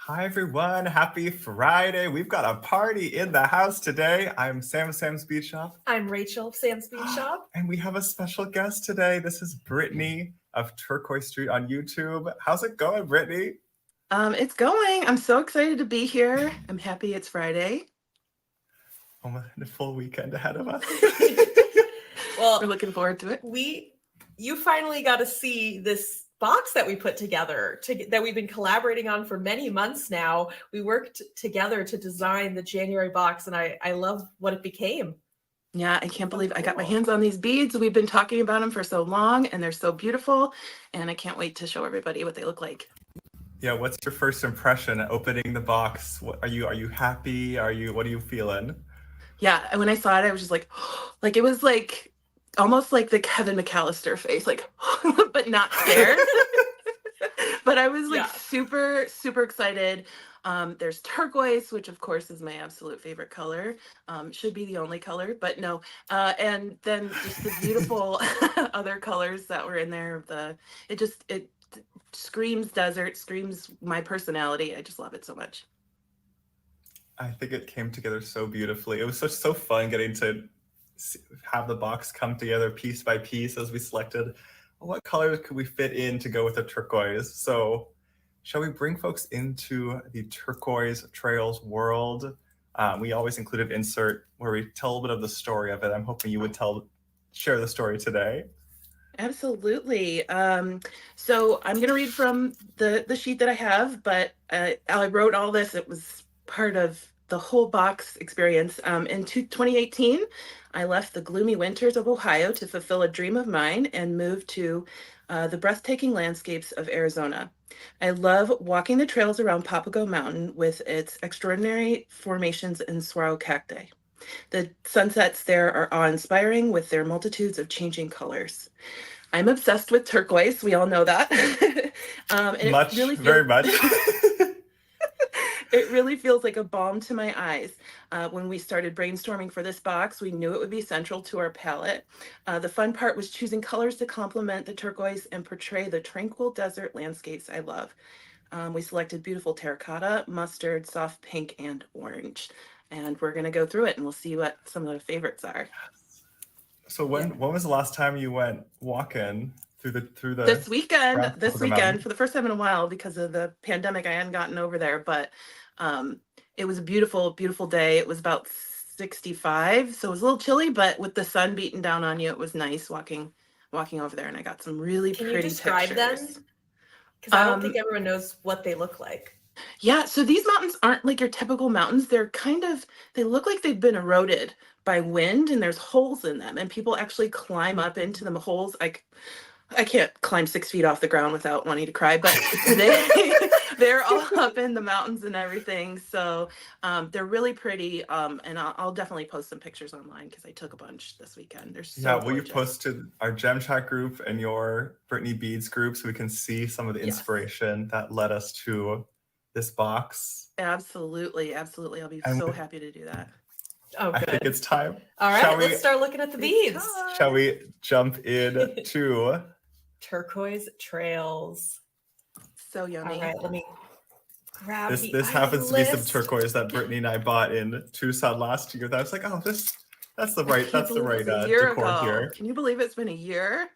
Hi everyone, happy Friday. We've got a party in the house today. I'm Sam of Sam's Bead Shop. I'm Rachel of Sam's Bead Shop. And we have a special guest today. This is Brittany of Turquoise Street on YouTube. How's it going, Brittany? It's going. I'm so excited to be here. I'm happy it's Friday. Oh, the full weekend ahead of us. Well, We're looking forward to it. You finally got to see this box that we put together that we've been collaborating on for many months now. We worked together to design the January box, and I love what it became. Yeah, I can't believe I got my hands on these beads. We've been talking about them for so long, and they're so beautiful, and I can't wait to show everybody what they look like. Yeah, what's your first impression opening the box? Are you happy? What are you feeling? Yeah, and when I saw it, I was just like it was like almost like the Kevin McAllister face, like, but not scared. But I was like super, super excited. There's turquoise, which of course is my absolute favorite color. Should be the only color, but no. And then just the beautiful other colors that were in there. It screams desert, screams my personality. I just love it so much. I think it came together so beautifully. It was so fun getting to have the box come together piece by piece as we selected what colors could we fit in to go with the turquoise. So shall we bring folks into the turquoise trails world? We always include an insert where we tell a bit of the story of it. I'm hoping you would share the story today. Absolutely. So I'm going to read from the sheet that I have, but I wrote all this. It was part of the whole box experience. In 2018, I left the gloomy winters of Ohio to fulfill a dream of mine and moved to the breathtaking landscapes of Arizona. I love walking the trails around Papago Mountain with its extraordinary formations and saguaro cacti. The sunsets there are awe-inspiring with their multitudes of changing colors. I'm obsessed with turquoise. We all know that. Very much. It really feels like a balm to my eyes. When we started brainstorming for this box, we knew it would be central to our palette. The fun part was choosing colors to complement the turquoise and portray the tranquil desert landscapes I love. We selected beautiful terracotta, mustard, soft pink, and orange. And we're going to go through it and we'll see what some of the favorites are. So when was the last time you went walking through the this weekend Mountain? For the first time in a while because of the pandemic? I hadn't gotten over there, but it was a beautiful, beautiful day. It was about 65, so it was a little chilly, but with the sun beating down on you, it was nice walking over there, and I got some really pretty pictures. Can you describe them? Because I don't think everyone knows what they look like. Yeah, so these mountains aren't like your typical mountains. They look like they've been eroded by wind, and there's holes in them, and people actually climb up into the holes. I can't climb 6 feet off the ground without wanting to cry, but they're all up in the mountains and everything. So they're really pretty. And I'll definitely post some pictures online because I took a bunch this weekend. They're so gorgeous. Will you post to our Gem Chat group and your Brittany Beads group so we can see some of the inspiration that led us to this box? Absolutely. Absolutely. I'll be so happy to do that. Oh, good. I think it's time. All right, let's start looking at the beads. Shall we jump in to Turquoise Trails? So yummy. All right, let me grab this happens to be some turquoise that Brittany and I bought in Tucson last year. That I was like, oh, that's the right decor here. Can you believe it's been a year?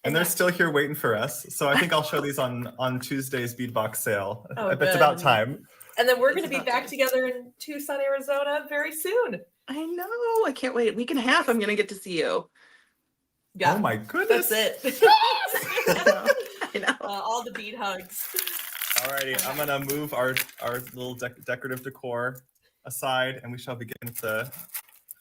And they're still here waiting for us. So I think I'll show these on Tuesday's beadbox sale. Oh, it's about time. And then we're going to be back together in Tucson, Arizona very soon. I know. I can't wait. A week and a half, I'm going to get to see you. Yeah. Oh my goodness. That's it. I know. All the bead hugs. Alrighty, I'm going to move our little decorative decor aside, and we shall begin with the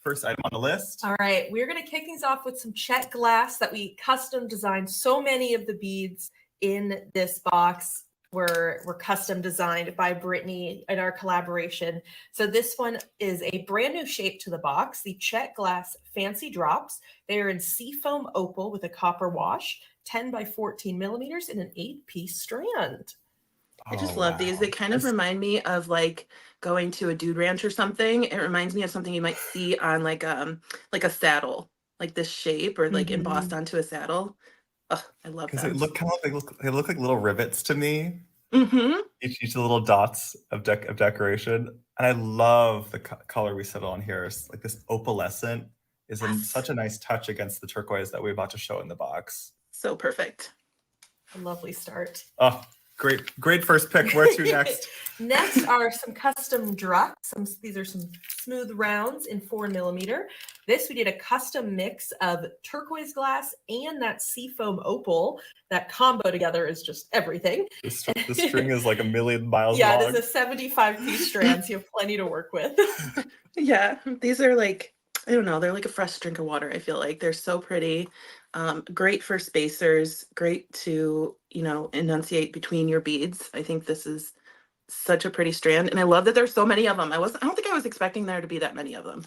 first item on the list. All right, we're going to kick things off with some check glass that we custom designed. So many of the beads in this box were custom designed by Brittany in our collaboration. So this one is a brand new shape to the box, the check glass fancy drops. They are in seafoam opal with a copper wash, 10 by 14 millimeters in an 8-piece strand. I just love these. They kind of remind me of like going to a dude ranch or something. It reminds me of something you might see on like a saddle, like this shape or like embossed onto a saddle. Oh, I love that. They look like little rivets to me. Mm-hmm. each of the little dots of decoration. And I love the color we settled on here. It's like this opalescent is such a nice touch against the turquoise that we're about to show in the box. So perfect. A lovely start. Oh, great first pick. Where to next? Next are some custom drucks. These are some smooth rounds in 4mm. This we did a custom mix of turquoise glass and that seafoam opal. That combo together is just everything. The string is like a million miles long. Yeah, it is a 75-piece strand, so you have plenty to work with. Yeah, these are like, I don't know, they're like a fresh drink of water, I feel like. They're so pretty. Great for spacers, great to, enunciate between your beads. I think this is such a pretty strand, and I love that there's so many of them. I don't think I was expecting there to be that many of them.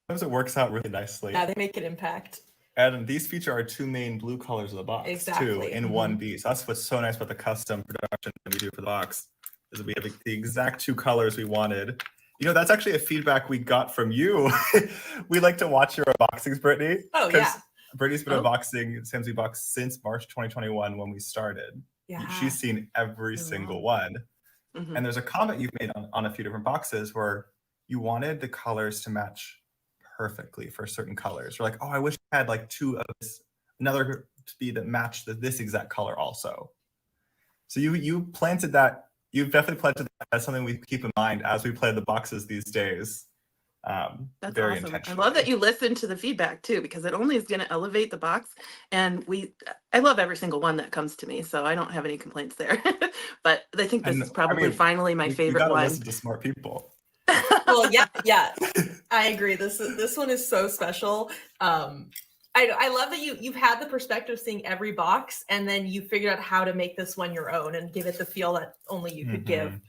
Sometimes it works out really nicely. Yeah, they make an impact. And these feature our two main blue colors of the box too in one bead. So that's what's so nice about the custom production that we do for the box, is that we have the exact two colors we wanted. That's actually a feedback we got from you. We like to watch your unboxings, Brittany. Oh, yeah. Brittany's been unboxing Sam's Box since March 2021 when we started. Yeah. She's seen every single one. Mm-hmm. And there's a comment you've made on a few different boxes where you wanted the colors to match perfectly for certain colors. You're like, oh, I wish I had like two of this, another speed that matched this exact color also. So you planted that. You've definitely planted that as something we keep in mind as we play the boxes these days. That's very awesome. I intentional. love that you listen to the feedback too, because it only is going to elevate the box. And I love every single one that comes to me, so I don't have any complaints there. But I think this is probably finally my favorite one. Listen to smart people. Well, yeah, I agree. This one is so special. I love that you've had the perspective of seeing every box, and then you figured out how to make this one your own and give it the feel that only you could give.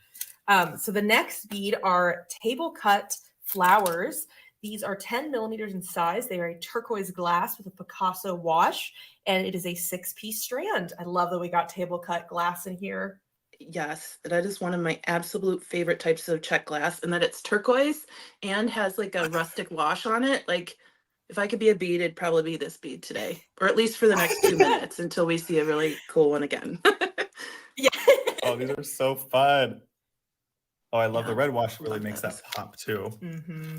So the next bead are table cut flowers. These are 10mm in size. They are a turquoise glass with a Picasso wash, and it is a 6-piece strand. I love that we got table cut glass in here. Yes, that is one of my absolute favorite types of check glass, and that it's turquoise and has like a rustic wash on it. Like, if I could be a bead, it'd probably be this bead today, or at least for the next 2 minutes until we see a really cool one again. Yeah. Oh, these are so fun. Oh, I love the red wash. Really makes that pop too. Mm-hmm.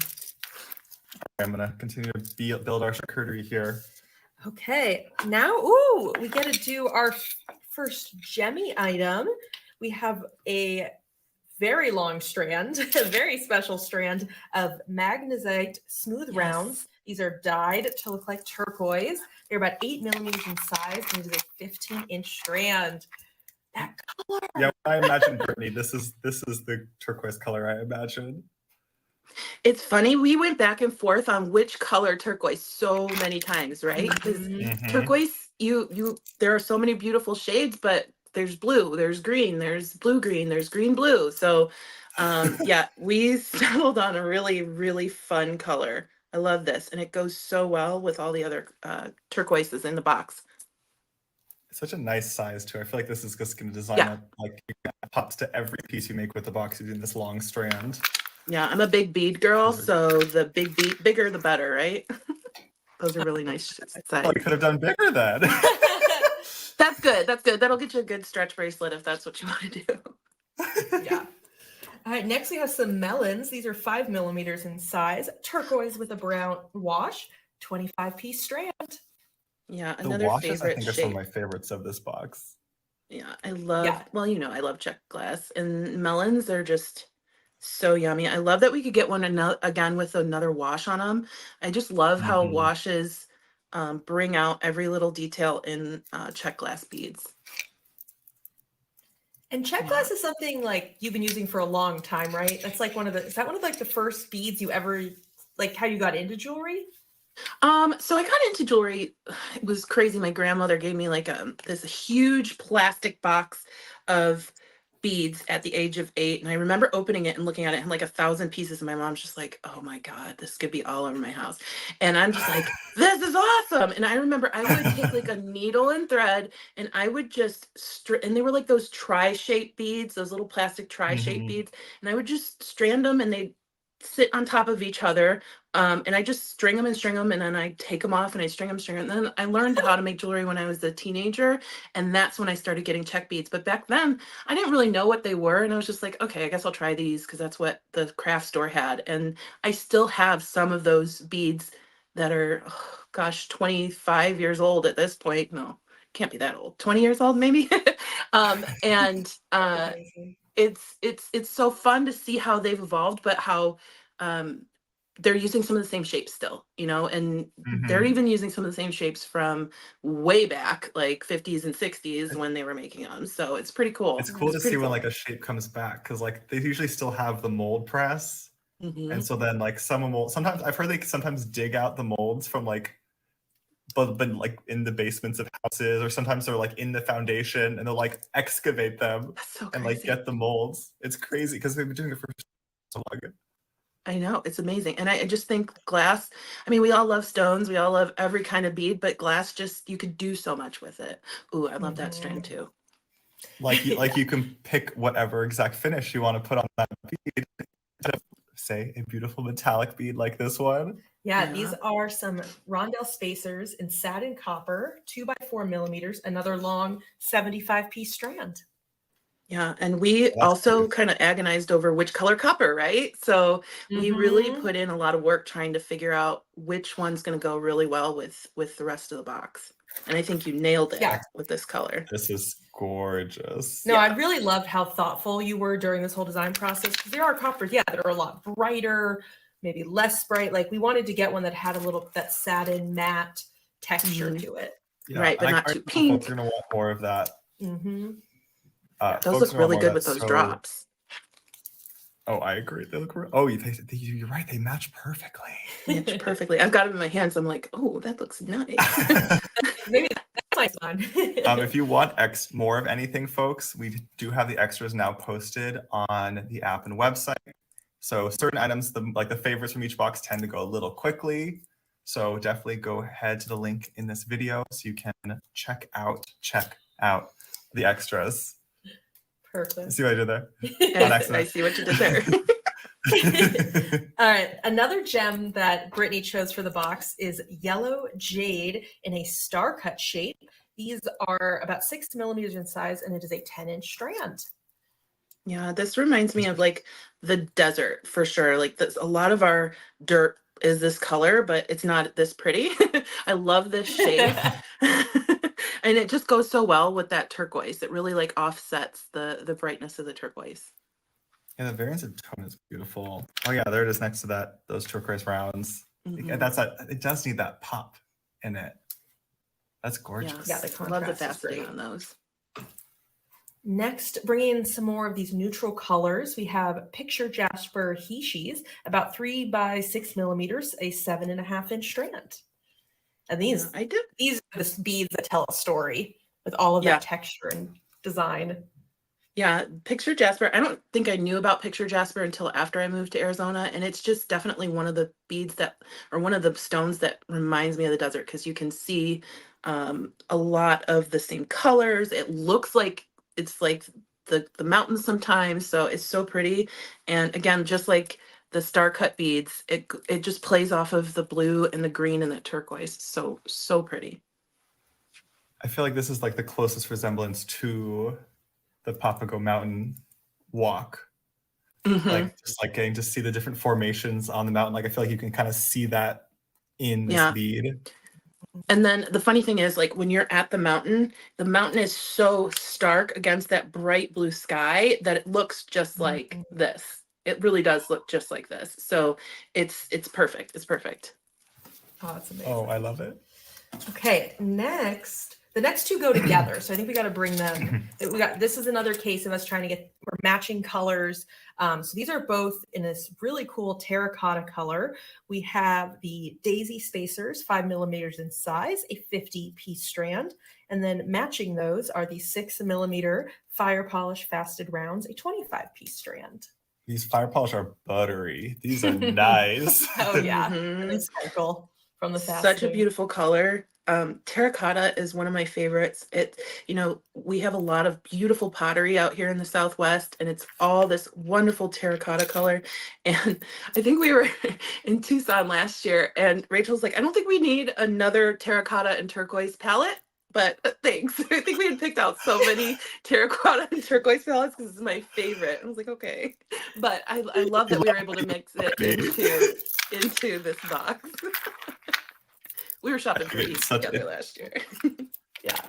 I'm gonna continue to build our charcuterie here. Okay, now, we get to do our first Gemmy item. We have a very long strand, a very special strand of magnesite smooth rounds. These are dyed to look like turquoise. They're about 8mm in size, and it is a 15-inch strand. That color. Yeah, I imagine, Brittany, this is the turquoise color I imagine. It's funny, we went back and forth on which color turquoise so many times, right? Because turquoise, there are so many beautiful shades, but there's blue, there's green, there's blue-green, there's green-blue. So yeah, we settled on a really, really fun color. I love this, and it goes so well with all the other turquoises in the box. It's such a nice size too. I feel like this is just going to design up like pops to every piece you make with the box using this long strand. Yeah, I'm a big bead girl, so the bigger the better, right? Those are really nice size. I could have done bigger then. That's good. That's good. That'll get you a good stretch bracelet if that's what you want to do. Yeah. All right, next we have some melons. These are 5mm in size, turquoise with a brown wash, 25-piece strand. Yeah, The another washes, favorite I think, are shape. some of my favorites of this box. Yeah, I love, well, I love check glass, and melons are just so yummy. I love that we could get one again with another wash on them. I just love how washes bring out every little detail in check glass beads. And check glass is something like you've been using for a long time, right? That's like is that one of like the first beads you ever, like how you got into jewelry? So I got into jewelry. It was crazy. My grandmother gave me like this huge plastic box of beads at the age of 8. And I remember opening it and looking at it and like 1,000 pieces. And my mom's just like, oh my God, this could be all over my house. And I'm just like, this is awesome. And I remember I would take like a needle and thread and I would just, and they were like those tri-shaped beads, those little plastic tri-shaped beads. And I would just strand them and sit on top of each other. And I just string them and then I take them off and I string them. And then I learned how to make jewelry when I was a teenager. And that's when I started getting check beads. But back then I didn't really know what they were. And I was just like, okay, I guess I'll try these because that's what the craft store had. And I still have some of those beads that are, oh, gosh, 25 years old at this point. No, can't be that old. 20 years old, maybe. And Amazing. it's so fun to see how they've evolved, but how they're using some of the same shapes still, you know, and they're Mhm. even using some of the same shapes from way back, like 50s and 60s when they were making them. So it's pretty cool. It's cool to pretty see when cool. like a shape comes back because like they usually still have the mold press, and Mhm. so then like some mold. Sometimes I've heard they sometimes dig out the molds from like, but like in the basements of houses, or sometimes they're like in the foundation and they'll like excavate them That's so and like crazy. get the molds. It's crazy because they've been doing it for so long. I know, it's amazing. And I just think glass, I mean, we all love stones, we all love every kind of bead, but glass just, you could do so much with it. Ooh, I love that strand Mhm. too. Like you can pick whatever exact finish you want to put on that bead. Say a beautiful metallic bead like this one. Yeah, these Yeah. are some rondelle spacers in satin copper, 2 by 4 millimeters, another long 75-piece strand. Yeah, and we That's also beautiful. kind of agonized over which color copper, right? So we really Mhm. put in a lot of work trying to figure out which one's going to go really well with the rest of the box. And I think you nailed it Yeah. with this color. This is gorgeous. No, I Yeah. really loved how thoughtful you were during this whole design process because there are coppers, yeah, that are a lot brighter, maybe less bright. Like we wanted to get one that had a little that satin matte texture Mhm. to it. Yeah, Right, and but I not already too know folks are pink. gonna want more of that. Mm-hmm. Those Folks look are gonna want really more of good that. with those So, drops. oh, I agree. They look. Oh, you're right. They match perfectly. Match perfectly. I've got them in my hands. I'm like, oh, that looks nice. Maybe that's my fun. If you want more of anything, folks, we do have the extras now posted on the app and website. So certain items, like the favorites from each box, tend to go a little quickly. So definitely go ahead to the link in this video so you can check out the extras. Perfect. See what I did there? On I accident. see what you did there. All right. Another gem that Brittany chose for the box is yellow jade in a star cut shape. These are about 6 millimeters in size, and it is a 10-inch strand. Yeah, this reminds me of like the desert for sure. Like this, a lot of our dirt is this color, but it's not this pretty. I love this shape. And it just goes so well with that turquoise. It really like offsets the brightness of the turquoise. Yeah, the variance of tone is beautiful. Oh yeah, there it is next to those turquoise rounds. Mhm. It does need that pop in it. That's gorgeous. Yeah, the I love the contrast is faceting great. on those. Next, bringing in some more of these neutral colors, we have Picture Jasper Hishis, about 3 by 6 millimeters, a 7.5-inch strand. And Yeah, these are the beads that tell a story with all of Yeah. that texture and design. Yeah, Picture Jasper. I don't think I knew about Picture Jasper until after I moved to Arizona. And it's just definitely one of the beads or one of the stones that reminds me of the desert because you can see a lot of the same colors. It looks like it's like the mountains sometimes. So it's so pretty. And again, just like the star cut beads, it just plays off of the blue and the green and the turquoise. So pretty. I feel like this is like the closest resemblance to the Papago Mountain walk. Mhm. Like just like getting to see the different formations on the mountain. Like I feel like you can kind of see that in this Yeah. bead. And then the funny thing is, like when you're at the mountain is so stark against that bright blue sky that it looks just like this. It really does look just like this. So it's perfect. It's perfect. Oh, that's amazing. Oh, I love it. Okay, the next two go together. So I think we got to bring them. This is another case of us trying to get matching colors. So these are both in this really cool terracotta color. We have the daisy spacers, 5 millimeters in size, a 50-piece strand. And then matching those are the 6 millimeter fire polish faceted rounds, a 25-piece strand. These fire polish are buttery. These are nice. Oh yeah, Mhm. and they sparkle from the Such a faceting. beautiful color. Terracotta is one of my favorites. We have a lot of beautiful pottery out here in the Southwest, and it's all this wonderful terracotta color. And I think we were in Tucson last year, and Rachel's like, I don't think we need another terracotta and turquoise palette, but thanks. I think we had picked out so many terracotta and turquoise palettes because it's my favorite. I was like, okay. But I love that we were able to mix it into this box. We were shopping for Bead together last year. Yeah.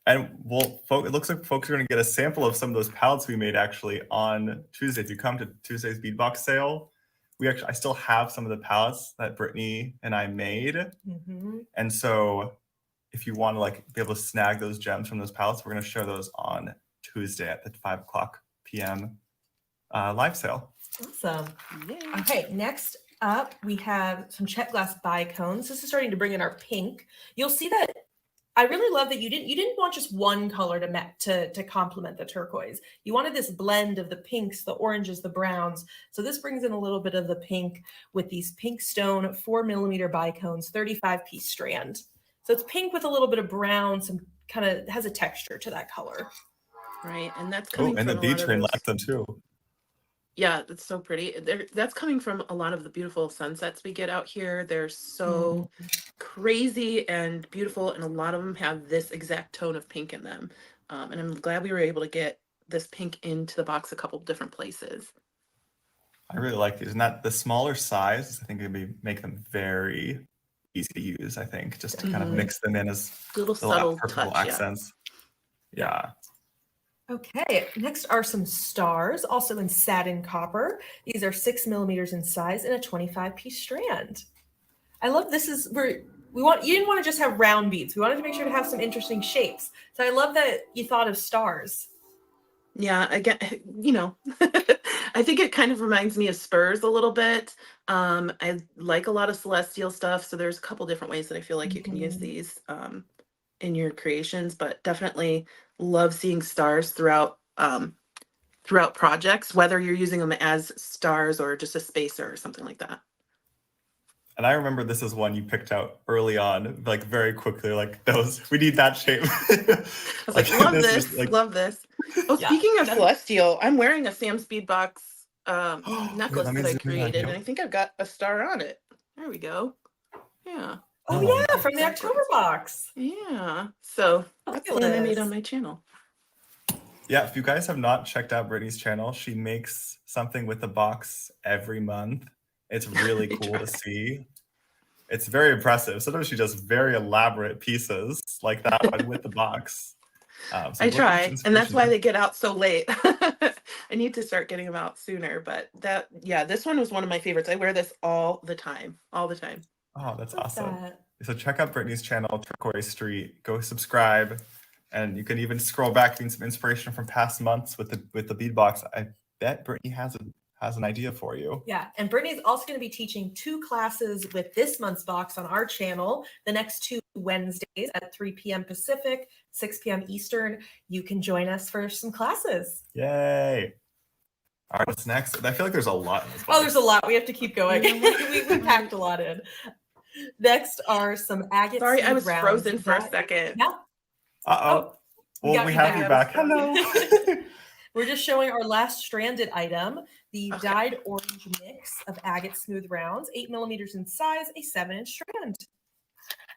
And it looks like folks are going to get a sample of some of those palettes we made actually on Tuesday. If you come to Tuesday's Beadbox sale, I still have some of the palettes that Brittany and I made. Mm-hmm. And so if you want to be able to snag those gems from those palettes, we're going to show those on Tuesday at the 5 p.m. Live sale. Awesome. Yay. Okay, next up we have some check glass bicones. This is starting to bring in our pink. You'll see that I really love that you didn't want just one color to complement the turquoise. You wanted this blend of the pinks, the oranges, the browns. So this brings in a little bit of the pink with these pink stone 4mm bicones, 35-piece strand. So it's pink with a little bit of brown, some kind of has a texture to that color. Right, and that's coming and from the Bead train likes them too. Yeah, that's so pretty. That's coming from a lot of the beautiful sunsets we get out here. They're so crazy and beautiful, and a lot of them have this exact tone of pink in them. And I'm glad we were able to get this pink into the box a couple different places. I really like these. And that the smaller size, I think it'd make them very easy to use, I think, just to kind of mix them in as little subtle purple touch, accents. Yeah. Okay, next are some stars, also in satin copper. These are 6mm in size and a 25-piece strand. I love this is where you didn't want to just have round beads. We wanted to make sure to have some interesting shapes. So I love that you thought of stars. Yeah, again, I think it kind of reminds me of spurs a little bit. I like a lot of celestial stuff, so there's a couple different ways that I feel like you can use these in your creations, but definitely love seeing stars throughout projects, whether you're using them as stars or just a spacer or something like that. And I remember this is one you picked out early on, very quickly, those, we need that shape. I was like, love this, love this. Oh, Yeah. Speaking of celestial, I'm wearing a Sam's Beadbox necklace me that I zoom in on created, you. and I think I've got a star on it. There we go. Yeah. Oh yeah, from the October box. Yeah. So that's the one I made on my channel. Yeah, if you guys have not checked out Brittany's channel, she makes something with the box every month. It's really cool to see. It's very impressive. Sometimes she does very elaborate pieces like that one with the box. So I try, and that's why they get out so late. I need to start getting them out sooner, but this one was one of my favorites. I wear this all the time. Oh, that's awesome. So check out Brittany's channel, Turquoise Street. Go subscribe, and you can even scroll back, getting some inspiration from past months with the bead box. I bet Brittany has an idea for you. Yeah, and Brittany's also going to be teaching 2 classes with this month's box on our channel the next 2 Wednesdays at 3 p.m. Pacific, 6 p.m. Eastern. You can join us for some classes. Yay! All right, what's next? I feel like there's a lot in this box. Oh, there's a lot. We have to keep going. we packed a lot in. Next are some agate. Sorry, I was frozen for a second. Yeah. Uh-oh. Well, we have you back. Hello. We're just showing our last stranded item, the dyed orange mix of agate smooth rounds, 8mm in size, a 7-inch strand.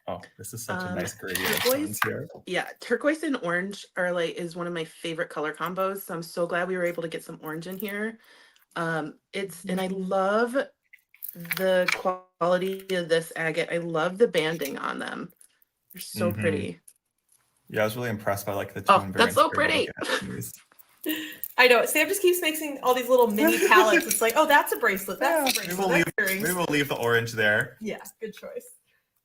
Oh, this is such a nice gradient. Turquoise, here. Yeah, turquoise and orange is one of my favorite color combos. So I'm so glad we were able to get some orange in here. And I love the quality of this agate. I love the banding on them. They're so pretty. Yeah, I was really impressed by the tone. That's so pretty. I know. Sam just keeps making all these little mini palettes. It's like, oh, that's a bracelet. That's a bracelet. We will leave the orange there. Yeah, good choice.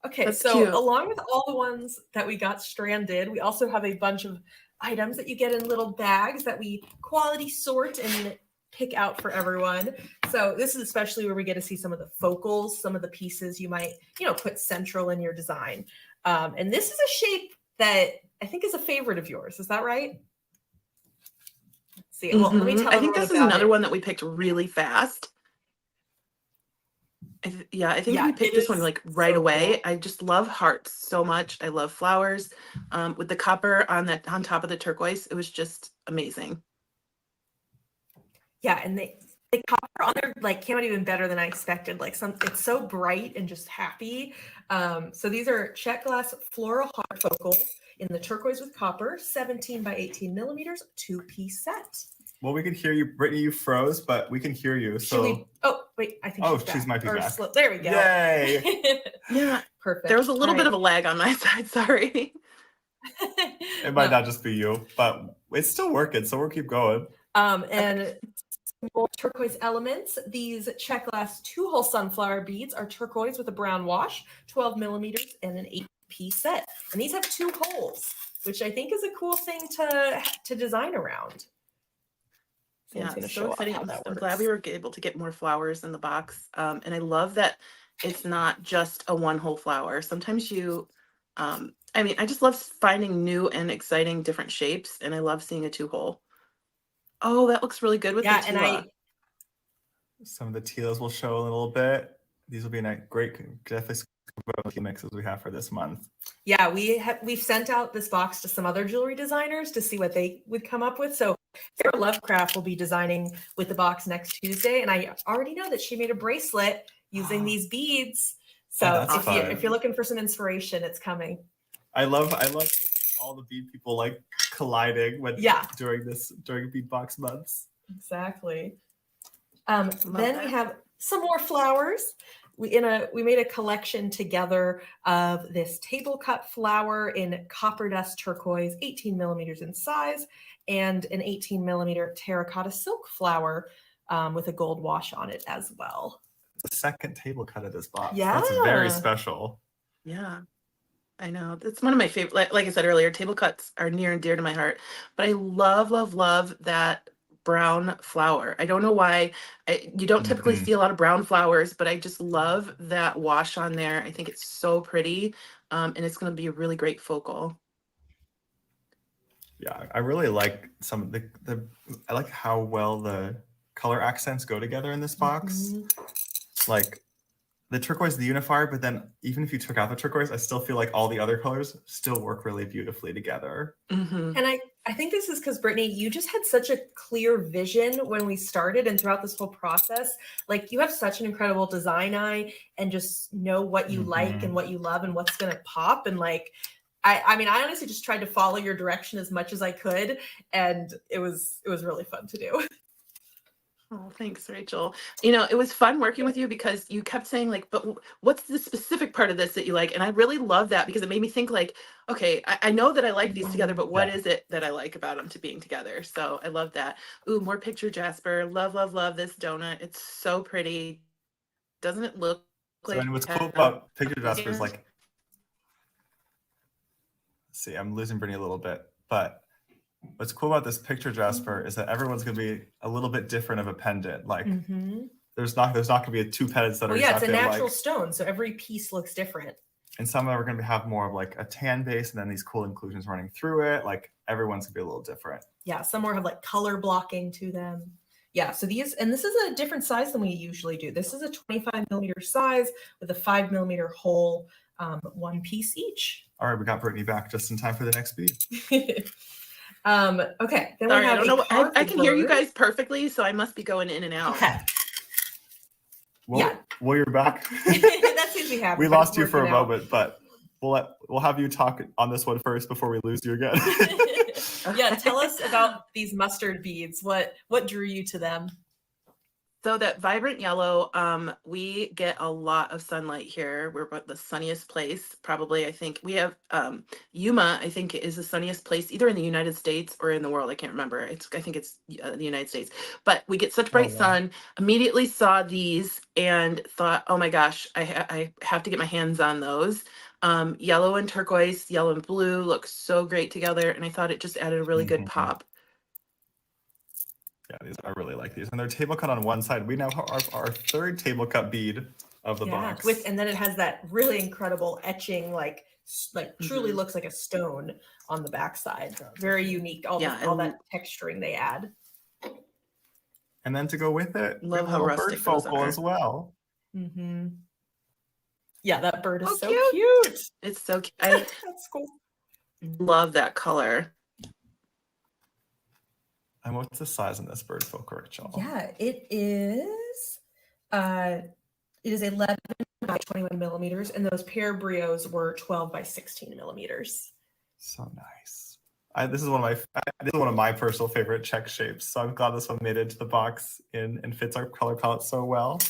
Okay, That's so cute. Along with all the ones that we got stranded, we also have a bunch of items that you get in little bags that we quality sort and pick out for everyone. So this is especially where we get to see some of the focals, some of the pieces you might, put central in your design. And this is a shape that I think is a favorite of yours. Is that right? Let's see. Well, let me tell I think this is another one that we picked really fast. Yeah, I think Yeah, we it picked this one is like right so away. cool. I just love hearts so much. I love flowers. With the copper on top of the turquoise, it was just amazing. Yeah, and the copper on there like came out even better than I expected. Like it's so bright and just happy. So these are check glass floral heart focals in the turquoise with copper, 17 by 18 millimeters, 2-piece set. Well, we could hear you, Brittany. You froze, but we can hear you. Should we? So, Oh wait, I think she's back. might be Or back. there we go. Yay! Yeah, Perfect. there was a little bit of a lag on my side. Sorry. It might not just be you, but it's still working, so we'll keep going. And more turquoise elements. These check glass 2-hole sunflower beads are turquoise with a brown wash, 12 millimeters, and an 8-piece set. And these have 2 holes, which I think is a cool thing to design around. So Yeah, it's going to so show exciting. how that I'm works. glad we were able to get more flowers in the box. And I love that it's not just a 1-hole flower. Sometimes I mean, I just love finding new and exciting different shapes, and I love seeing a 2-hole. Oh, that looks really good with the Yeah, and tila. Some of the teals will show a little bit. These will be a great, definitely mixes we have for this month. Yeah, we've sent out this box to some other jewelry designers to see what they would come up with. So Sarah Lovecraft will be designing with the box next Tuesday, and I already know that she made a bracelet using these beads. So that's if you're looking for some inspiration, it's coming. I love all the bead people like colliding during beadbox months. Exactly. Then that. we have some more flowers. We made a collection together of this table cut flower in copper dust turquoise, 18 millimeters in size, and an 18 millimeter terracotta silk flower with a gold wash on it as well. The second table cut of this box. Yeah. That's very special. Yeah, I know. That's one of my favorite, like I said earlier, table cuts are near and dear to my heart. But I love, love, love that brown flower. I don't know why. You don't typically see a lot of brown flowers, but I just love that wash on there. I think it's so pretty, and it's going to be a really great focal. Yeah, I really like some of I like how well the color accents go together in this box. Like the turquoise is the unifier, but then even if you took out the turquoise, I still feel like all the other colors still work really beautifully together. And I think this is because, Brittany, you just had such a clear vision when we started and throughout this whole process. Like, you have such an incredible design eye and just know what you like and what you love and what's going to pop. And like, I mean, I honestly just tried to follow your direction as much as I could. And it was really fun to do. Oh, thanks, Rachel. You know, it was fun working with you because you kept saying like, but what's the specific part of this that you like? And I really love that because it made me think like, okay, I know that I like these together, but what is it that I like about them to being together? So I love that. Ooh, more picture Jasper. Love, love, love this donut. It's so pretty. Doesn't it look like? And what's cool about picture Jasper is like, see, I'm losing Brittany a little bit, but what's cool about this picture Jasper is that everyone's going to be a little bit different of a pendant. Like there's not going to be 2 pendants that are it's a natural stone, so every piece looks different. And some of them are going to have more of like a tan base and then these cool inclusions running through it. Like everyone's going to be a little different. Yeah, some more have like color blocking to them. Yeah, so this is a different size than we usually do. This is a 25 millimeter size with a 5 millimeter hole, 1 piece each. All right, we got Brittany back just in time for the next bead. Okay. Then sorry, I don't know. I can hear you guys perfectly, so I must be going in and out. Okay. Well, you're back. That seems to happen. We lost you for a moment, but we'll have you talk on this one first before we lose you again. Yeah, tell us about these mustard beads. What drew you to them? So that vibrant yellow, we get a lot of sunlight here. We're about the sunniest place, probably. I think we have Yuma, I think is the sunniest place either in the United States or in the world. I can't remember. I think it's the United States. But we get such bright sun. Immediately saw these and thought, oh my gosh, I have to get my hands on those. Yellow and turquoise, yellow and blue look so great together. And I thought it just added a really good pop. Yeah, I really like these. And they're table cut on one side. We now have our 3rd table cut bead of the box. And then it has that really incredible etching, like truly looks like a stone on the backside. Very unique. All that texturing they add. And then to go with it, love how rustic bird focal as well. Yeah, that bird is Oh, so cute. cute. It's so cute. I That's cool. love that color. And what's the size on this bird, if you'll correct y'all? Yeah, it is 11 by 21 millimeters, and those pear brios were 12 by 16 millimeters. So nice. This is one of my personal favorite check shapes. So I'm glad this one made it to the box and fits our color palette so well.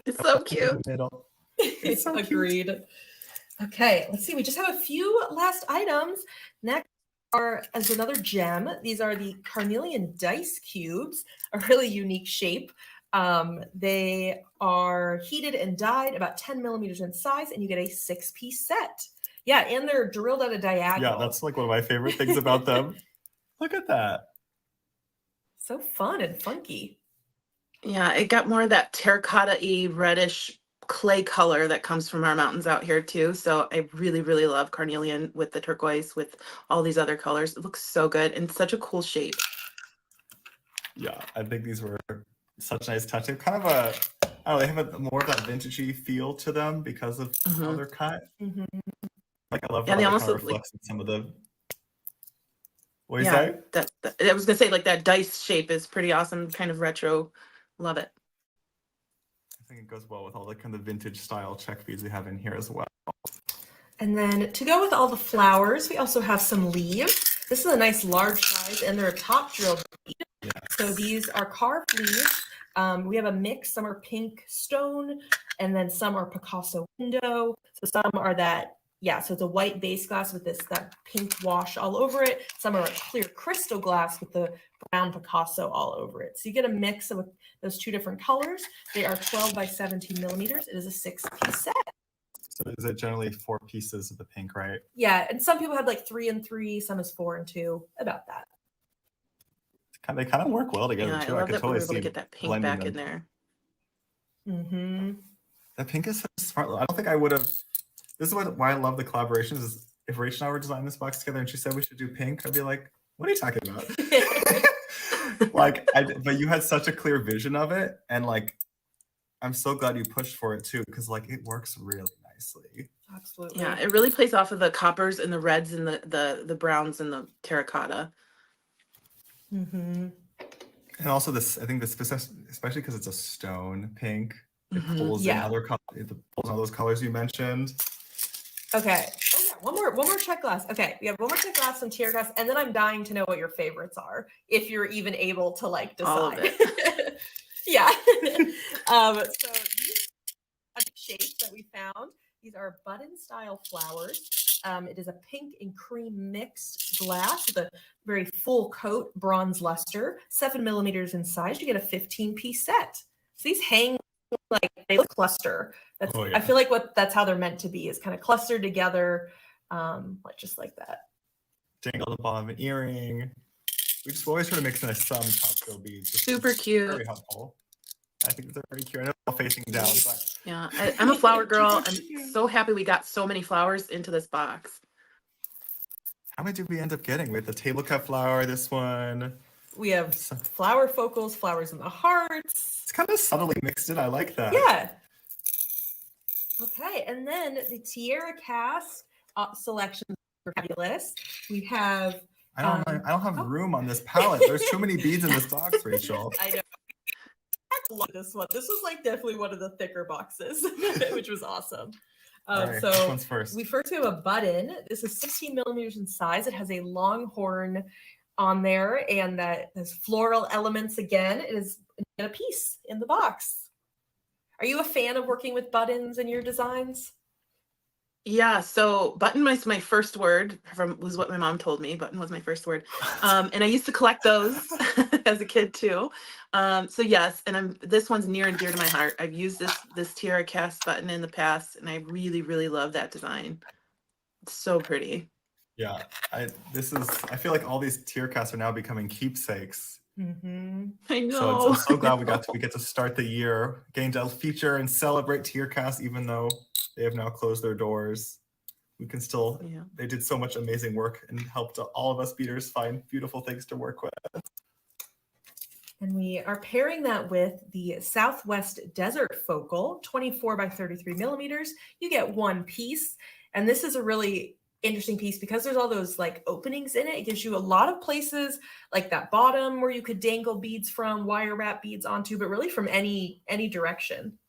It's so In cute. the middle. It's so Agreed. cute. Okay, let's see. We just have a few last items. Next are as another gem. These are the carnelian dice cubes, a really unique shape. They are heated and dyed about 10 millimeters in size, and you get a 6-piece set. Yeah, and they're drilled at a diagonal. Yeah, that's like one of my favorite things about them. Look at that. So fun and funky. Yeah, it got more of that terracotta-y reddish clay color that comes from our mountains out here too. So I really, really love carnelian with the turquoise with all these other colors. It looks so good and such a cool shape. Yeah, I think these were such a nice touch. They're kind of they have a more of that vintagey feel to them because of how they're cut. Mm-hmm. Like I love Yeah, how they it almost kind of look like- reflects in some of the. What do you Yeah, say? that I was gonna say like that dice shape is pretty awesome, kind of retro. Love it. I think it goes well with all the kind of vintage style check beads we have in here as well. And then to go with all the flowers, we also have some leaves. This is a nice large size, and they're a top drilled bead. Yeah. So these are carved leaves. We have a mix. Some are pink stone, and then some are Picasso window. So some are that, yeah, so it's a white base glass with that pink wash all over it. Some are like clear crystal glass with the brown Picasso all over it. So you get a mix of those two different colors. They are 12 by 17 millimeters. It is a 6-piece set. So is it generally 4 pieces of the pink, right? Yeah, and some people have like 3 and 3, some is 4 and 2, about that. They kind of work well together Yeah, I too. love could that we were totally able to see get that pink blending back them. in there. Mm-hmm. That pink is such a smart. I don't think I would have. This is why I love the collaborations. Is if Rach and I were designing this box together and she said we should do pink, I'd be like, "What are you talking about?" But you had such a clear vision of it, and like, I'm so glad you pushed for it too, because like it works really nicely. Absolutely. Yeah, it really plays off of the coppers and the reds and the browns and the terracotta. Mm-hmm. And also this, I think this, especially because it's a stone pink, it pulls in Yeah. other colors, it pulls in all those colors you mentioned. Okay. Oh yeah, one more check glass. Okay, we have one more check glass, some TierraCast, and then I'm dying to know what your favorites are, if you're even able to like decide. All of it. Yeah. So these are the shapes that we found. These are button style flowers. It is a pink and cream mixed glass with a very full coat bronze luster, 7 millimeters in size. You get a 15-piece set. So these hang like they look cluster. That's Oh, yeah. I feel like that's how they're meant to be, is kind of clustered together, like just like that. Dangle at the bottom of an earring. We just always try to mix in some top drill beads. Super cute. Very helpful. I think they're pretty cute. I know they're all facing down, but Yeah, I'm a flower girl. I'm so happy we got so many flowers into this box. how many did we end up getting with the table cut flower? This one. We have flower focals, flowers in the hearts. It's kind of subtly mixed in. I like that. Yeah. Okay, and then the TierraCast selections are fabulous. We have. I don't have room on this palette. There's too many beads in this box, Rachel. I know. I love this one. This was like definitely one of the thicker boxes, which was awesome. All right, So which one's first? we first have a button. This is 16 millimeters in size. It has a long horn on there, and that there's floral elements again. It is a piece in the box. Are you a fan of working with buttons in your designs? Yeah, so button was my first word was what my mom told me. Button was my first word. And I used to collect those as a kid too. So yes, and this one's near and dear to my heart. I've used this TierraCast button in the past, and I really, really love that design. It's so pretty. Yeah, I feel like all these TierraCasts are now becoming keepsakes. Mm-hmm. I know. So I'm so glad we get to start the year getting to feature and celebrate TierraCast, even though they have now closed their doors. We can still. Yeah. They did so much amazing work and helped all of us beaters find beautiful things to work with. And we we are pairing that with the Southwest Desert Focal, 24 by 33 millimeters. You get one piece. And this is a really interesting piece because there's all those like openings in it. It gives you a lot of places like that bottom where you could dangle beads from, wire wrap beads onto, but really from any direction.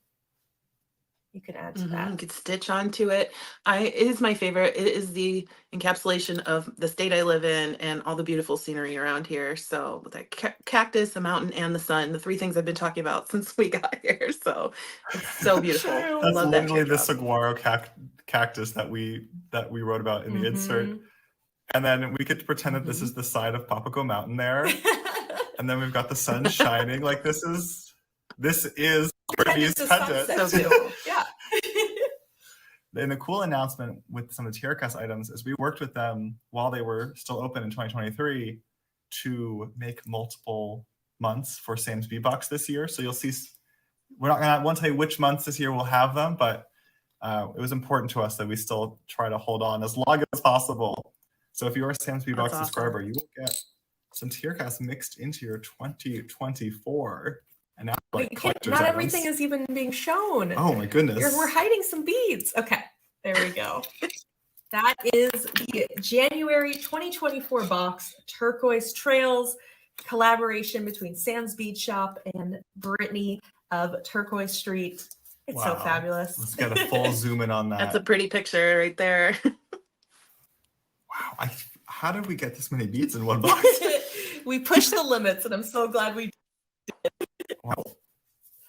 You can add to that. You could stitch onto it. It is my favorite. It is the encapsulation of the state I live in and all the beautiful scenery around here. So with that cactus, the mountain, and the sun, the three things I've been talking about since we got here. So it's so beautiful. I That's love that literally the teardrop. saguaro cactus that we wrote about in the insert. And then we could pretend that this is the side of Papago Mountain there. And then we've got the sun shining. Like this is Brittany's pendant. So beautiful. Yeah. And the cool announcement with some of the TierraCast items is we worked with them while they were still open in 2023 to make multiple months for Sam's Bead Box this year. So you'll see, I won't tell you which months this year we'll have them, but it was important to us that we still try to hold on as long as possible. So if you're a Sam's Bead Box subscriber, you will get some TierraCast mixed into your 2024. And now, like, not everything is even being shown. Oh my goodness. We're hiding some beads. Okay, there we go. That is the January 2024 box, Turquoise Trails, collaboration between Sam's Bead Shop and Brittany of Turquoise Street. It's so fabulous. Let's get a full zoom in on that. That's a pretty picture right there. Wow. How did we get this many beads in one box? We pushed the limits, and I'm so glad we did. Wow.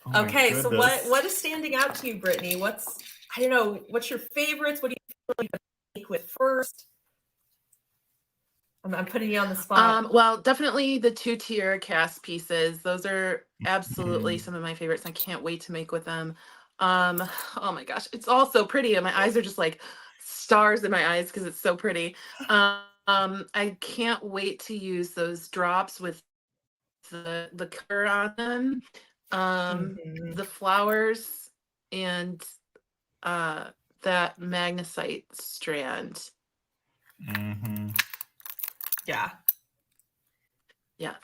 Oh okay, so what is standing out to you, Brittany? What's your favorites? What do you feel like you make with first? I'm putting you on the spot. Well, definitely the two TierraCast pieces. Those are absolutely some of my favorites. I can't wait to make with them. Oh my gosh, it's all so pretty, and my eyes are just like stars in my eyes because it's so pretty. I can't wait to use those drops with the color on them, the flowers, and that magnesite strand. Yeah,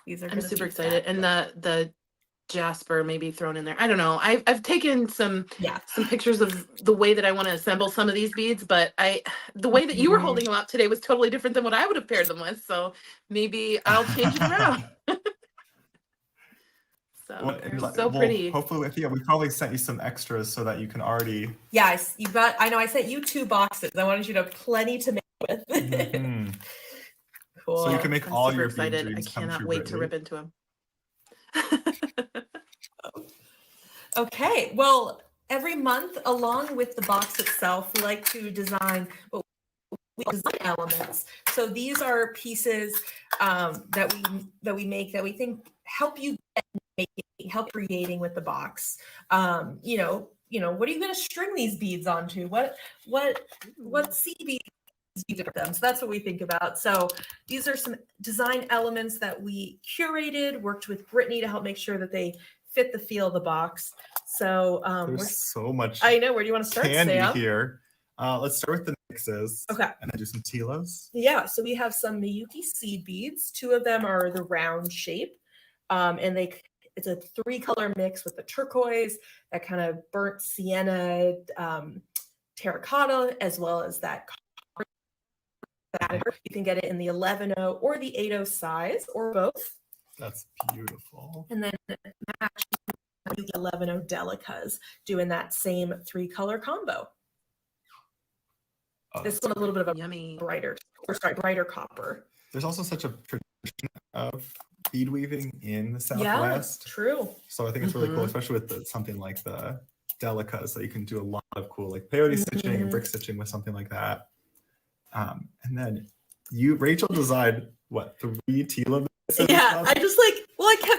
these are. I'm super excited, and the jasper maybe thrown in there. I don't know. I've taken some pictures of the way that I want to assemble some of these beads, but the way that you were holding them up today was totally different than what I would have paired them with. So maybe I'll change it around. So pretty. Hopefully, we probably sent you some extras so that you can already. Yes, you got. I know. I sent you 2 boxes. I wanted you to have plenty to make with. Cool. So you can make I'm all super your excited. bead I dreams come cannot true, wait Brittany. to rip into them. Okay. Well, every month, along with the box itself, we like to design design elements. So these are pieces that we make that we think help you help creating with the box. What are you going to string these beads onto? What seed beads for them? So that's what we think about. So these are some design elements that we curated, worked with Brittany to help make sure that they fit the feel of the box. So there's so much. I know. Where do you want to start, candy Sam? here. Let's start with the mixes. Okay. And then do some telos. Yeah. So we have some Miyuki seed beads. 2 of them are the round shape, and it's a 3-color mix with the turquoise, that kind of burnt sienna, terracotta, as well as that. You can get it in the 11-0 or the 8-0 size, or both. That's beautiful. And then matching the 11-0 delicas, doing that same 3-color combo. This one a little bit of a yummy brighter copper. There's also such a tradition of bead weaving in the Yeah, Southwest. true. So I think it's really cool, especially with something like the delicas, that you can do a lot of cool like peyote stitching and brick stitching with something like that. And then Rachel designed 3 tela. Yeah, I just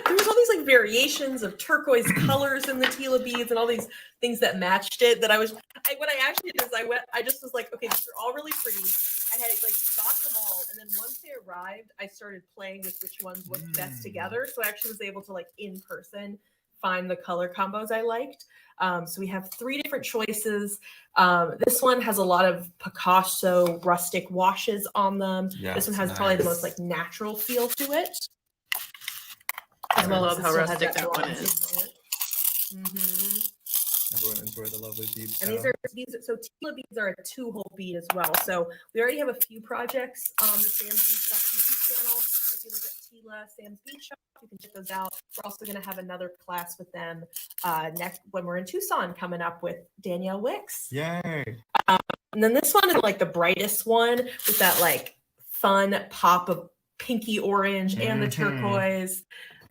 there was all these like variations of turquoise colors in the tela beads and all these things that matched it. That what I actually did is I just was like, okay, these are all really pretty. I had got them all, and then once they arrived, I started playing with which ones looked best together. So I actually was able to in person find the color combos I liked. So we have 3 different choices. This one has a lot of Picasso rustic washes on them. Yes, this one has probably the most natural feel to it. I color. love how rustic that one is. Mm-hmm. Everyone enjoy the lovely bead And these sound. are so Tila beads are a 2-hole bead as well. So we already have a few projects on the Sam's Bead Shop YouTube channel. If you look at Tila Sam's Bead Shop, you can check those out. We're also going to have another class with them next when we're in Tucson coming up with Danielle Wicks. Yay! And then this one is like the brightest one with that like fun pop of pinky orange and the turquoise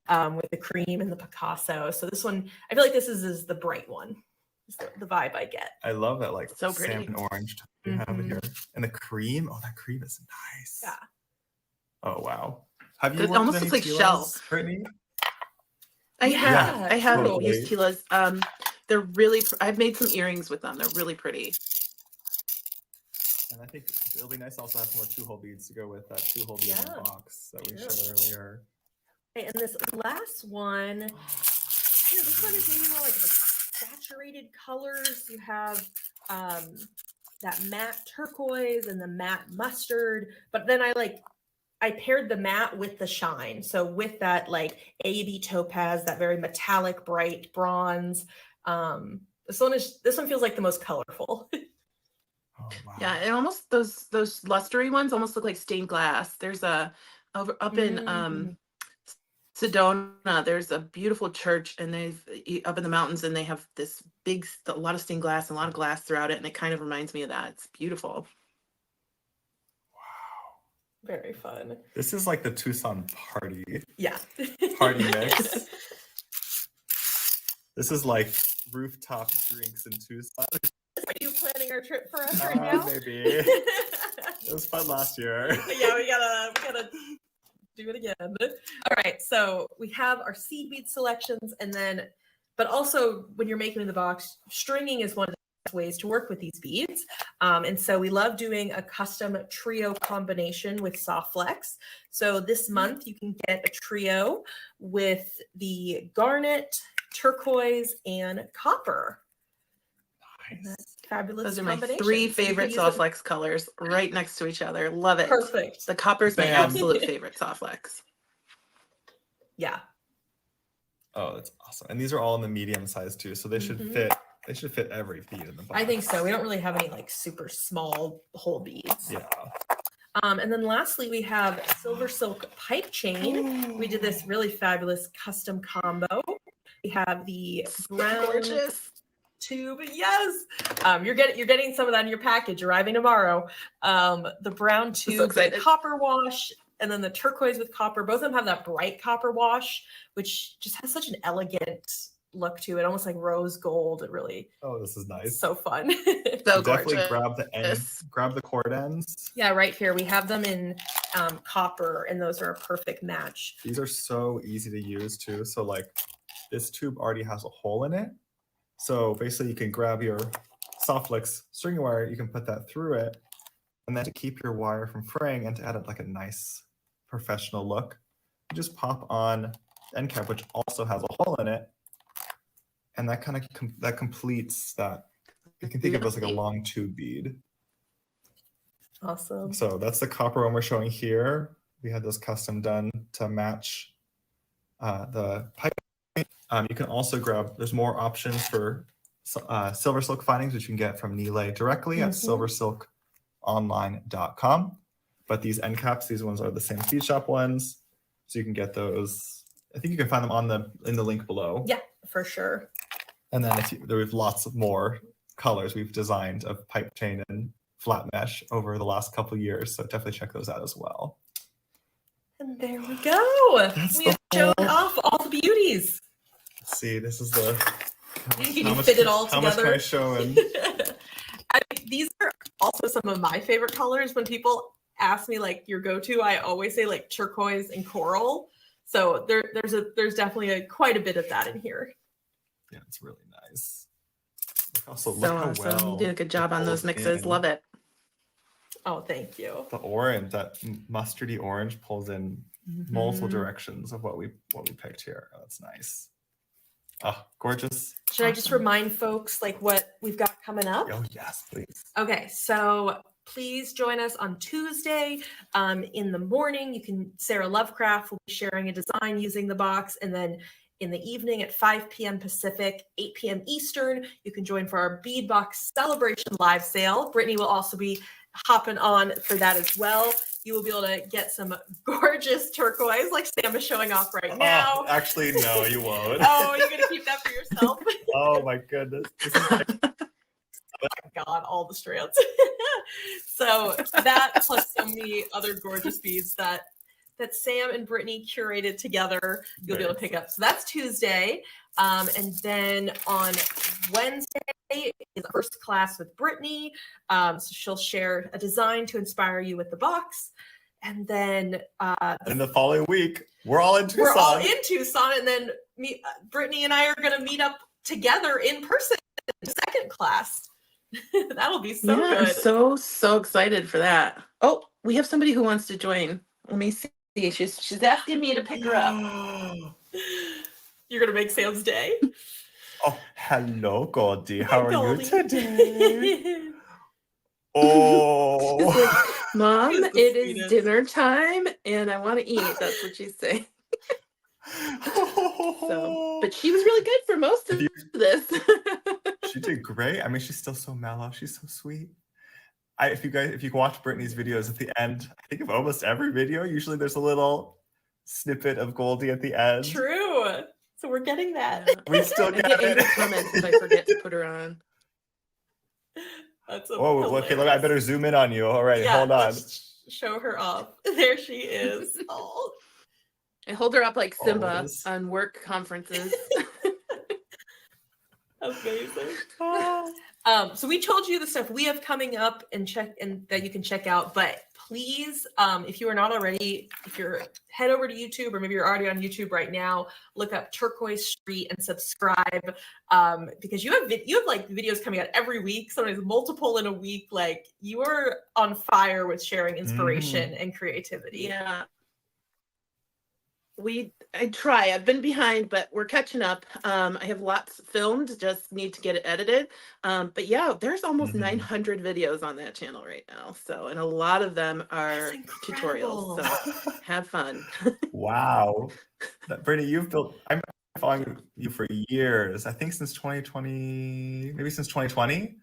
with the cream and the Picasso. So this one, I feel like this is the bright one. It's the vibe I get. I love that like So pretty. salmon orange we have it here. And the cream, oh, that cream is nice. Yeah. Oh, wow. Have you It worked almost with looks any like shell. Tilas, Brittany? I have totally. used Tila's. They're really, I've made some earrings with them. They're really pretty. And I think it'll be nice to also have some more 2-hole beads to go with that 2-hole bead in Yeah. the box that we Yeah. showed earlier. Okay, and this last one, this one is maybe more like the saturated colors. You have that matte turquoise and the matte mustard, but then I paired the matte with the shine. So with that like AB topaz, that very metallic bright bronze. This one feels like the most colorful. Oh, wow. Yeah, and almost those lustery ones almost look like stained glass. There's up in Sedona, there's a beautiful church, and they've up in the mountains, and they have this a lot of stained glass and a lot of glass throughout it, and it kind of reminds me of that. It's beautiful. Wow. Very fun. This is like the Tucson party Yeah. mix. This is like rooftop drinks in Tucson. Are you planning our trip for us right now? Maybe. It was fun last year. Yeah, we gotta do it again. All right, so we have our seed bead selections, but also when you're making the box, stringing is one of the best ways to work with these beads. And so we love doing a custom trio combination with Soft Flex. So this month you can get a trio with the garnet, turquoise, and copper. Nice. Fabulous. Those are my combination. 3 So you can favorite use Soft it- Flex colors right next to each other. Love it. Perfect. The copper's my Bam. absolute favorite Soft Flex. Yeah. Oh, that's awesome. And these are all in the medium size too, so they should fit. They should fit every bead in the box. I think so. We don't really have any like super small whole beads. Yeah. And then lastly, we have silver silk pipe chain. We did this really fabulous custom combo. We have the brown Gorgeous. tube. Yes. You're getting some of that in your package arriving tomorrow. The brown tube, the excited. copper wash, and then the turquoise with copper. Both of them have that bright copper wash, which just has such an elegant look to it, almost like rose gold. It really Oh, this is nice. so fun. So Definitely gorgeous. grab the ends, grab the cord ends. Yeah, right here. We have them in copper, and those are a perfect match. These are so easy to use too. So like this tube already has a hole in it. So basically you can grab your Soft Flex string wire, you can put that through it. And then to keep your wire from fraying and to add like a nice professional look, you just pop on the end cap, which also has a hole in it. And that kind of that completes that. You can think of it as like a long tube bead. Awesome. So that's the copper one we're showing here. We had those custom done to match the pipe. You can also grab, there's more options for silver silk findings, which you can get from Nile directly at silversilkonline.com. But these end caps, these ones are the same feed shop ones. So you can get those. I think you can find them in the link below. Yeah, for sure. And then there we've lots of more colors we've designed of pipe chain and flat mesh over the last couple of years. So definitely check those out as well. And there we go. We have shown off all the beauties. Let's see, this is the. Can you fit it all How much can I together? show in? These are also some of my favorite colors. When people ask me like your go-to, I always say like turquoise and coral. So there's definitely quite a bit of that in here. Yeah, it's really nice. Also, So look how awesome. well You did a good job it on those pulls mixes. in. Love it. Oh, thank you. The orange, that mustardy orange, pulls in multiple directions of what we picked here. Oh, that's nice. Oh, gorgeous. Should I just remind folks like what we've got coming up? Oh yes, please. Okay, so please join us on Tuesday in the morning. Sarah Lovecraft will be sharing a design using the box, and then in the evening at 5 p.m. Pacific, 8 p.m. Eastern, you can join for our Bead Box Celebration live sale. Brittany will also be hopping on for that as well. You will be able to get some gorgeous turquoise like Sam is showing off right now. Oh, actually, no, you won't. Oh, you're going to keep that for yourself? Oh my goodness. This is like, oh my God, all the strands. So that plus so many other gorgeous beads that Sam and Brittany curated together, you'll be able to pick up. So that's Tuesday. And then on Wednesday is the first class with Brittany. So she'll share a design to inspire you with the box. And then in the following week, we're all in Tucson. And then Brittany and I are going to meet up together in person in the second class. That'll be so good. I'm so excited for that. Oh, we have somebody who wants to join. Let me see. She's asking me to pick her up. You're gonna make Sam's day. Oh, hello, Goldie. How are Goldie. you today? Oh, like, Mom, it is sweetest. dinner time, and I want to eat. That's what she's saying. So, but she was really good for most of this. She did great. I mean, she's still so mellow. She's so sweet. If you watch Brittany's videos at the end, I think of almost every video, usually there's a little snippet of Goldie at the end. True. So we're getting that. We still get angry it. comments if I forget to put her on. That's oh, okay. Look, I better zoom in on you. All right, hold on. Show her off. There she is. Oh. I hold her up like Simba on work conferences. Amazing. So we told you the stuff we have coming up and that you can check out, but please, if you are not already, head over to YouTube, or maybe you're already on YouTube right now, look up Turquoise Street and subscribe, because you have like videos coming out every week, sometimes multiple in a week. Like, you are on fire with sharing inspiration and creativity. Yeah. I try. I've been behind, but we're catching up. I have lots filmed, just need to get it edited. But yeah, there's almost 900 videos on that channel right now. So, and a lot of them are tutorials. So have fun. Wow. Brittany, I'm following you for years. I think since 2020, maybe since 2020.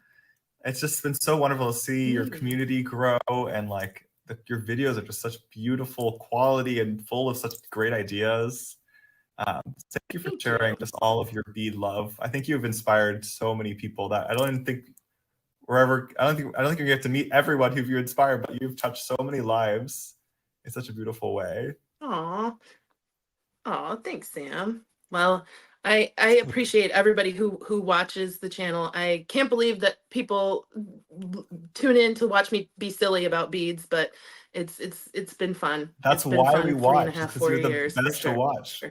It's just been so wonderful to see your community grow, and like, your videos are just such beautiful quality and full of such great ideas. Thank you for sharing just all of your bead love. I think you've inspired so many people that I don't think you're gonna get to meet everyone who you inspired, but you've touched so many lives in such a beautiful way. Aw, thanks, Sam. Well, I appreciate everybody who watches the channel. I can't believe that people tune in to watch me be silly about beads, but it's been fun. That's why we watch. 4 years. Best to watch.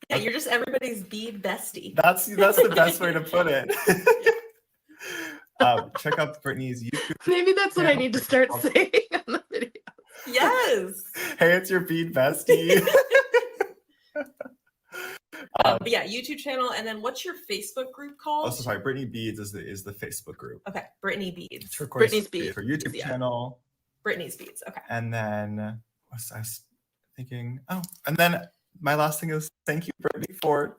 Yeah, you're just everybody's bead bestie. That's the best way to put it. Check out Brittany's YouTube. Maybe that's what I need to start saying on the video. Yes. Hey, it's your bead bestie. But yeah, YouTube channel, and then what's your Facebook group called? Oh, sorry, Brittany Beads is the Facebook group. Okay, Brittany Beads. Brittany's Beads for YouTube channel. Brittany's Beads. Okay. And then I was thinking, and then my last thing is thank you, Brittany, for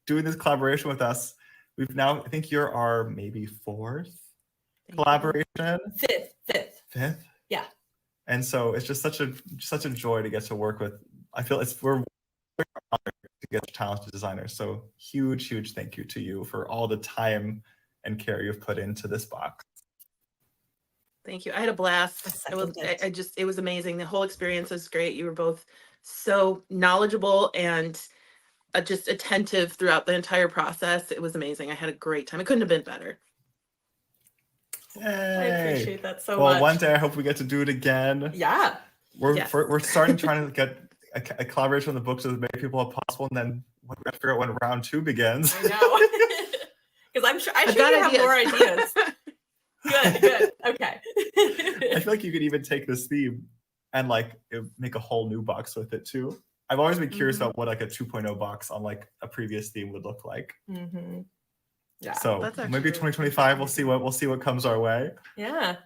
doing this collaboration with us. We've now, I think you're our maybe fourth collaboration. Fifth. Yeah. And so it's just such a joy to get to work with. I feel we're honored to get talented designers. So huge thank you to you for all the time and care you've put into this box. Thank you. I had a blast. It was amazing. The whole experience was great. You were both so knowledgeable and just attentive throughout the entire process. It was amazing. I had a great time. It couldn't have been better. Yay. I appreciate that so much. Well, one day I hope we get to do it again. Yeah. We're trying to get a collaboration on the books with as many people as possible, and then we have to figure out when round 2 begins. I know. Because I'm sure you have more ideas. Good. Okay. I feel like you could even take this theme and like make a whole new box with it too. I've always been curious about what like a 2.0 box on like a previous theme would look like. Yeah. So maybe 2025 we'll see what comes our way. Yeah.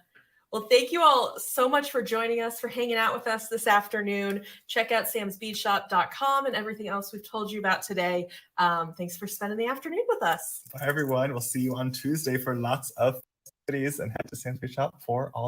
Well, thank you all so much for joining us, for hanging out with us this afternoon. Check out samsbeadshop.com and everything else we've told you about today. Thanks for spending the afternoon with us. Bye, everyone. We'll see you on Tuesday for lots of activities, and head to Sam's Bead Shop for all